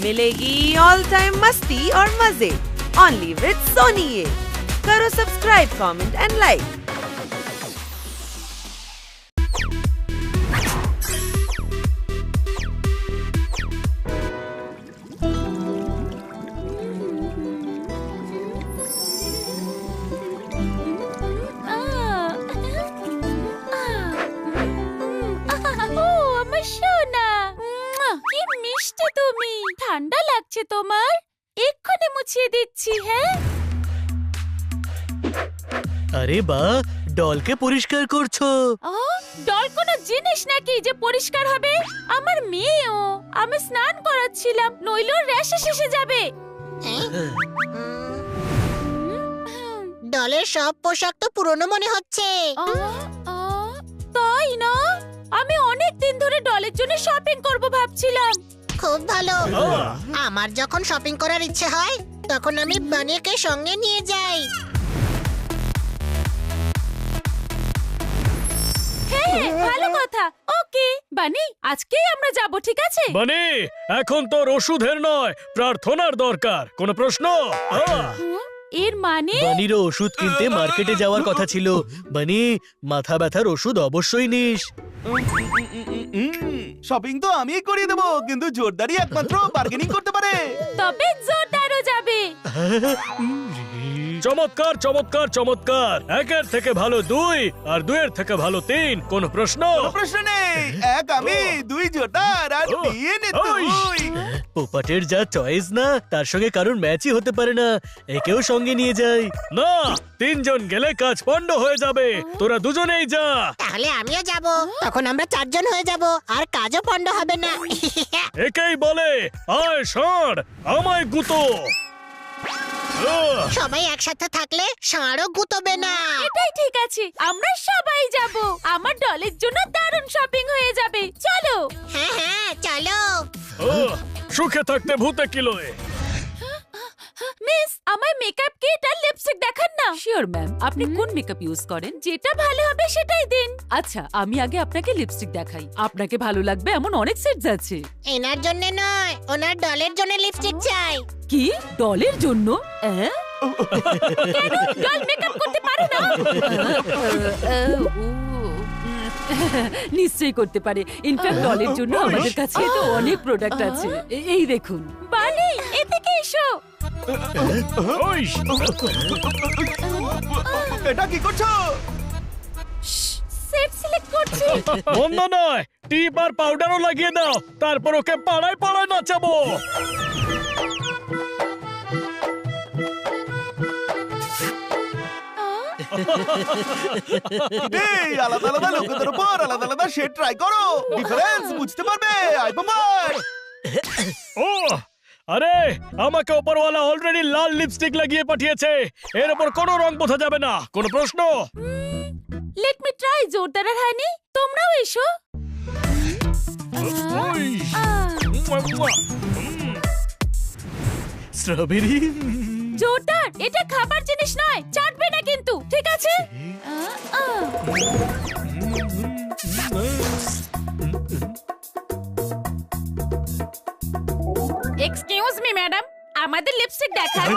मिलेगी all time मस्ती और मजे ओनली विद सोनी ये। करो सब्सक्राइब, कमेंट एंड लाइक। ঠান্ডা লাগছে তোমার? এক্ষুনি মুছিয়ে দিচ্ছি। হ্যাঁ, আরে বাহ, ডলকে পরিষ্কার করছো। ডল কোনো জিনিস নাকি যে পরিষ্কার হবে? আমার মেয়েও। আমি স্নান করাচ্ছিলাম, নইলে র্যাশ এসে যাবে। ডলের সব পোশাক তো পুরনো মনে হচ্ছে। তাই না? আমি অনেক দিন ধরে ডলের জন্য শপিং করব ভাবছিলাম। খুব ভালো। আমার যখন শপিং করার ইচ্ছে হয় তখন আমি বানিকে সঙ্গে নিয়ে যাই। হ্যাঁ, ভালো কথা। ওকে বানি, আজকেই আমরা যাব, ঠিক আছে? বানি, এখন তোর ওষুধের নয়, প্রার্থনার দরকার। কোনো প্রশ্ন? এর মানে বানিরও ওষুধ কিনতে মার্কেটে যাওয়ার কথা ছিল। বানি, মাথা ব্যথার ওষুধ অবশ্যই নিস। শপিং তো আমিই করিয়ে দেবো, কিন্তু জোরদারি একমাত্র বার্গেনিং করতে পারে। তবে জোরদারও যাবে। চমৎকার চমৎকার চমৎকার। একের থেকে ভালো 2 আর 2-এর থেকে ভালো 3। কোন প্রশ্ন? প্রশ্ন নেই। এক আমি, 2 জোরদার আর 3 তুই। পোপাটের যা চয়েস না, তার সঙ্গে কারোর ম্যাচই হতে পারে না। একেও সঙ্গে নিয়ে যাই না। 3 জন গেলে কাজ পণ্ড হয়ে যাবে। তোরা দুজনেই যা। তাহলে আমিও যাব, তখন আমরা 4 জন হয়ে যাব আর কাজও পণ্ড হবে না। একেই বলে আয় ষাঁড়, আমায় গুতো। সবাই একসাথে থাকলে ষাঁড়ও গুতবে না। এটাই ঠিক আছে, আমরা সবাই যাব। আমার ডলের জন্য দারুণ শপিং হয়ে যাবে। চলো। হ্যাঁ হ্যাঁ, চলো। সুখে থাকতে ভূতে কিলোয়। মিস, আমায় মেকআপ কিট আর লিপস্টিক দেখান না। শিওর ম্যাম, আপনি কোন মেকআপ ইউজ করেন? যেটা ভালো হবে সেটাই দিন। আচ্ছা, আমি আগে আপনাকে লিপস্টিক দেখাই। আপনাকে ভালো লাগবে এমন অনেক সেটস আছে। এনার জন্য নয়, ওনার ডলের জন্য লিপস্টিক চাই। কি ডলের জন্য? কেন? ডল মেকআপ করতে পারে না? নিশ্চয়ই করতে পারে। ইনফ্যাক্ট ডলের জন্য আমাদের কাছে তো অনেক প্রোডাক্ট আছে। এই দেখুন। বানি, এদিকে এসো। এটা কি করছো? সেট সিলেক্ট করছি। বন্ধ নয়, টিপ আর পাউডারও লাগিয়ে দাও। তারপর ওকে পাড়ায় পাড়ায় নাচাবো। এই আলাদা আলাদা লোকেদের উপর আলাদা আলাদা শেড ট্রাই করো, ডিফারেন্স বুঝতে পারবে। আই বাবাই। ও আরে, আমাকে ওপরওয়ালা অলরেডি লাল লিপস্টিক লাগিয়ে পাঠিয়েছে। এর উপর কোনো রং বোঝা যাবে না। কোনো প্রশ্ন? লেট মি ট্রাই জোরদার আর হানি। তোমরাও এসো। স্ট্রবেরি। জোরদার, এটা খাবার জিনিস নয়, চাটবে না কিন্তু, ঠিক আছে? এক্সকিউজ মি ম্যাডাম, আমাদের লিপস্টিক দেখান।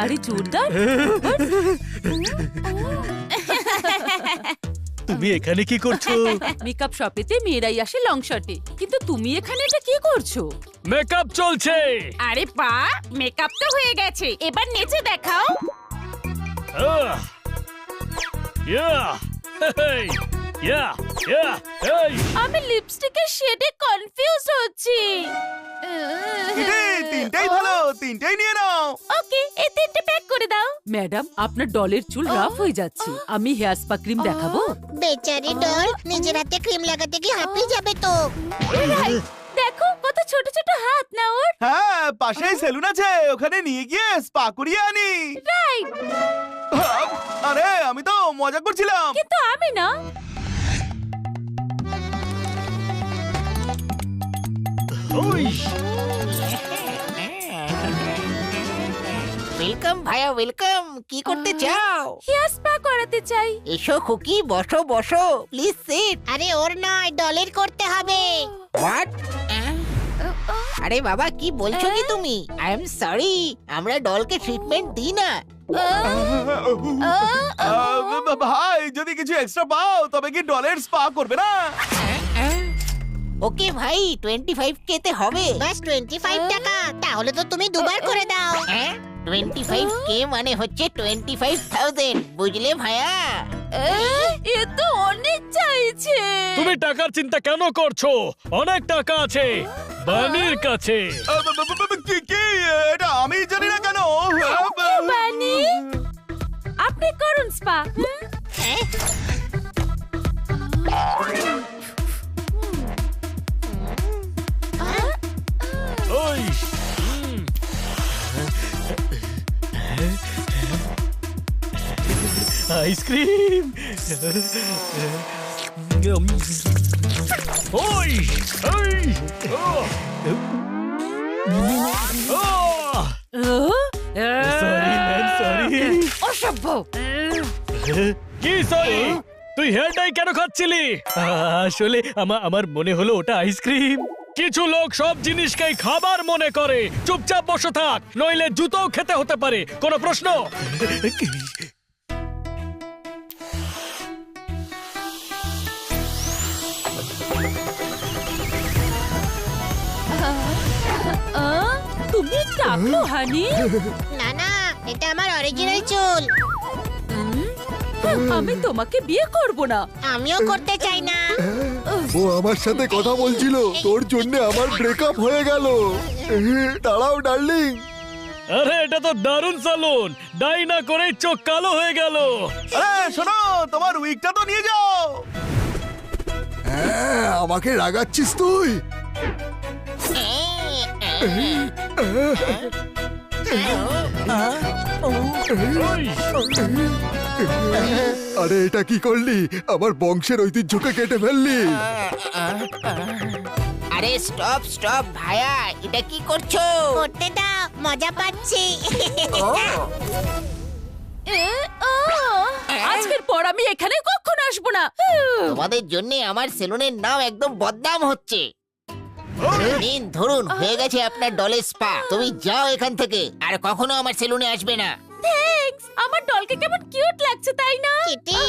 আরে জোরদার, তুমি এখানে কি করছো? মেকআপ শপেতে মেয়েরাই আসে লং শটে, কিন্তু তুমি এখানে এটা কি করছো? মেকআপ চলছে। আরে পা, মেকআপ তো হয়ে গেছে, এবার নেচে দেখাও। আমি লিপস্টিকের শেডে কনফিউজ হচ্ছি। তিনটাই ভালো, তিনটাই নিয়ে নাও। ওকে, এই তিনটে প্যাক করে দাও। ম্যাডাম, আপনার ডলের চুল রাফ হয়ে যাচ্ছে। আমি হেয়ার স্পা ক্রিম দেখাবো? বেচারি ডল নিজের হাতে ক্রিম লাগাতে গিয়ে হাঁপিয়ে যাবে তো। দেখো কত ছোট ছোট হাত না ওর। হ্যাঁ, পাশেই সেলুন আছে, ওখানে নিয়ে গিয়ে স্পা করিয়ে আনি। রাইট। আরে আমি তো মজা করছিলাম। কিন্তু আমি না। ওয়েলকাম ভাইয়া, ওয়েলকাম। কি করতে চাও? হেয়ার স্পা করাতে চাই। এসো খুকি, বসো বসো, প্লিজ সিট। আরে ওর নয়, ডলের করতে হবে। হোয়াট? আরে বাবা, কি বলছো কি তুমি? আই এম সরি, আমরা ডলকে ট্রিটমেন্ট দিই না। ভাই, যদি কিছু এক্সট্রা পাও তবে কি ডলের স্পা করবে না? ওকে ভাই, 25K তে হবে। বাস 25 টাকা? তাহলে তো তুমি দুবার করে দাও। 25K মানে হচ্ছে 25,000, বুঝলে ভাইয়া? এ তো অনেক চাইছে। তুমি টাকার চিন্তা কেন করছো? অনেক টাকা আছে বানির কাছে। কি এটা আমি জানি না কেন? বানি, আপনি করুন স্পা। ওই আইসক্রিম। ওই ওই সরি ম্যান, সরি। অসভ্য। কি সরি? তুই হেয়ার ডাই কেন খাচ্ছিলি? আসলে আমার মনে হলো ওটা আইসক্রিম। কিছু লোক সব জিনিসকেই খাবার মনে করে। চুপচাপ বসে থাক, নইলে জুতোও খেতে হতে পারে। কোনো প্রশ্ন? তুমি টাকলো হানি? না না, এটা আমার অরিজিনাল চুল। আমি তোমাকে বিয়ে করব না। আমিও করতে চাই না। ও আমার সাথে কথা বলছিল, তোর জন্য আমার ব্রেকআপ হয়ে গেল। দাঁড়াও ডার্লিং। আরে এটা তো দারুণ সালুন। ডাই না করে চোখ কালো হয়ে গেল। আরে শোনো, তোমার উইকটা তো নিয়ে যাও। হ্যাঁ, আমাকে রাগাচ্ছিস তুই? আরে এটা কি করলি? আমার বংশের ঐতিহ্যকে কেটে ফেললি। আরে স্টপ স্টপ ভাইয়া, এটা কি করছো? করতে দাও, মজা পাচ্ছি। আজকের পর আমি এখানে কখনো আসবো না। তোমাদের জন্য আমার সেলুনের নাম একদম বদনাম হচ্ছে। নিন ধরুন, হয়ে গেছে আপনার ডলের স্পা। তুমি যাও এখান থেকে, আর কখনো আমার সেলুনে আসবে না। থ্যাঙ্কস। আমার ডলকে কেমন কিউট লাগছে, তাই না? কিটি,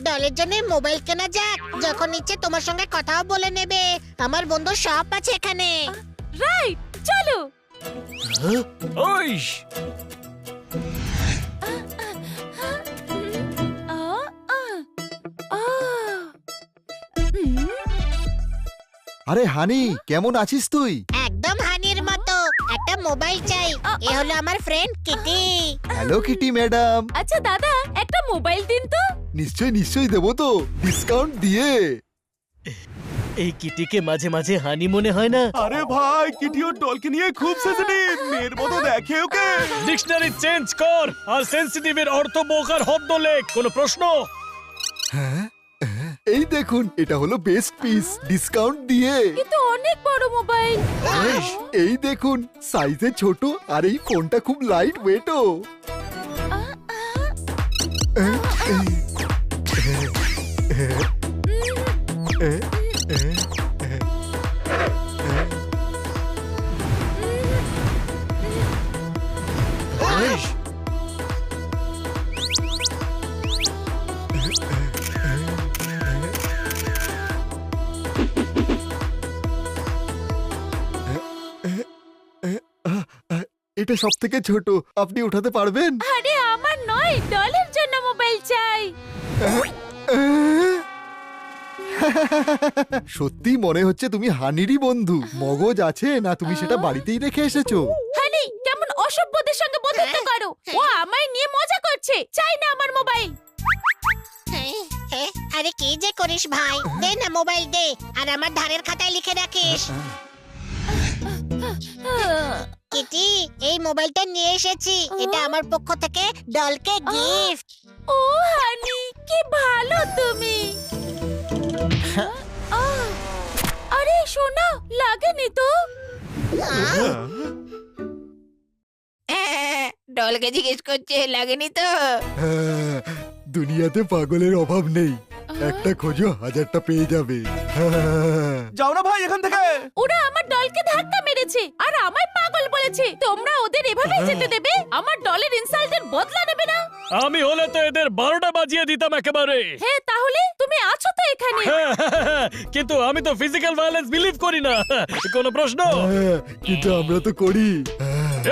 ডলের জন্য মোবাইল কেনা যাক। যখন ইচ্ছে তোমার সঙ্গে কথাও বলে নেবে। আমার বন্ধু শপ আছে এখানে। রাইট, চলো। ওই আরে হানি, কেমন আছিস তুই? একদম হানির মতো। একটা মোবাইল চাই। এ হলো আমার friend Kitty. Hello Kitty madam. আচ্ছা দাদা, একটা মোবাইল দিন তো। নিশ্চয়ই দেবো তো, ডিসকাউন্ট দিয়ে। এই কিটিকে মাঝে মাঝে হানি মনে হয় না? আরে ভাই, কিটি ওর ডলকে নিয়ে খুব সেনসিটিভ। মেয়ের মতো দেখে ওকে। ডিকশনারি চেঞ্জ কর আর সেনসিটিভের অর্থ বোকার হদ্দ লেখ। কোনো প্রশ্ন? এই দেখুন, এটা হলো বেস্ট পিস, ডিসকাউন্ট দিয়ে। কিন্তু অনেক বড় মোবাইল। এই দেখুন, সাইজে ছোট, আর এই ফোনটা খুব লাইট ওয়েটও। এটা সব থেকে ছোট, আপনি উঠাতে পারবেন? আরে আমার নয়, ডলের জন্য মোবাইল চাই। সত্যি মনে হচ্ছে তুমি হানিরই বন্ধু। মগজ আছে না তুমি সেটা বাড়িতেই রেখে এসেছো? হানি, কেমন অসভ্যদের সঙ্গে বন্ধুত্ব করো। ও আমায় নিয়ে মজা করছে। চাই না আমার মোবাইল। আরে কি যে করিস ভাই, দে না মোবাইল দে, আর আমার ধারের খাতায় লিখে রাখিস। কিটি, এই মোবাইলটা নিয়ে এসেছি। এটা আমার পক্ষ থেকে ডলকে গিফট। ও হানি, কি ভালো তুমি। আরে শোনো, লাগেনি তো? ডলকে জিজ্ঞেস করছে লাগেনি তো। হ্যাঁ, দুনিয়াতে পাগলের অভাব নেই। একটা খোঁজো, 1000টা পেয়ে যাবে। যাও না ভাই এখান থেকে। ওরা আমার ডলকে ধাক্কা মেরেছে আর আমায় পাগল বলেছে। তোমরা ওদের এভাবে যেতে দেবে? আমার ডলের ইনসাল্টের বদলা নেবে না? আমি হলে তো এদের 12টা বাজিয়ে দিতাম একেবারে। হ্যাঁ, তাহলে তুমি আছো তো এখানে। কিন্তু আমি তো ফিজিক্যাল ভায়োলেন্স বিলিভ করি না। কোনো প্রশ্ন? হ্যাঁ, কিন্তু আমরা তো করি।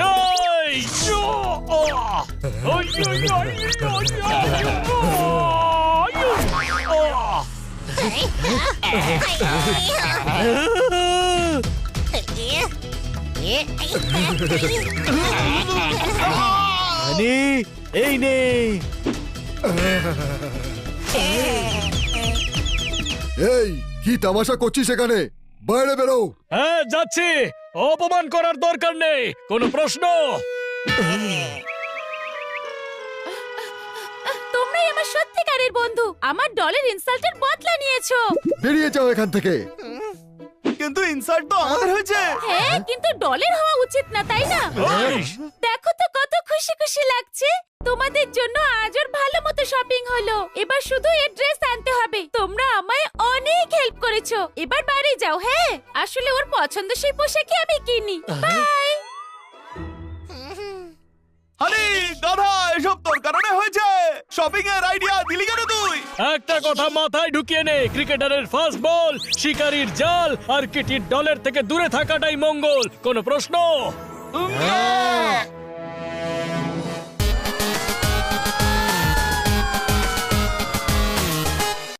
এই, ইয়ো, আহ, ওই, ওই, ওই, ওই, ওই, আহ। আরে, এই নে। এই কি তামাশা করছিস এখানে? বাইরে বেরো। হ্যাঁ, যাচ্ছি। অপমান করার দরকার নেই। কোনো প্রশ্ন? তোমরাই আমার সত্যিকারের বন্ধু। আমার ডলের ইনসাল্টের বদলা নিয়েছো। বেরিয়ে যাও এখান থেকে। কিন্তু ইনসাল্ট তো আমাদের হয়েছে। হ্যাঁ, কিন্তু ডলের হওয়া উচিত না, তাই না? দেখো তো কত খুশি খুশি লাগছে। তোমাদের জন্য আজ ওর ভালো মতো শপিং হলো। এবার শুধু এর ড্রেস আনতে হবে। তোমরা আমায় অনেক হেল্প করেছো। এবার বাড়ি যাও। হ্যাঁ, আসলে ওর পছন্দসই পোশাকই আমি কিনি। বাই। আরে গাধা, এসব তোর কারণে হয়েছে। শপিং এর আইডিয়া দিলি কেন তুই? একটা কথা মাথায় ঢুকিয়ে নে, ক্রিকেটারের ফার্স্ট বল, শিকারীর জাল আর কিটির ডলের থেকে দূরে থাকাটাই মঙ্গল। কোনো প্রশ্ন?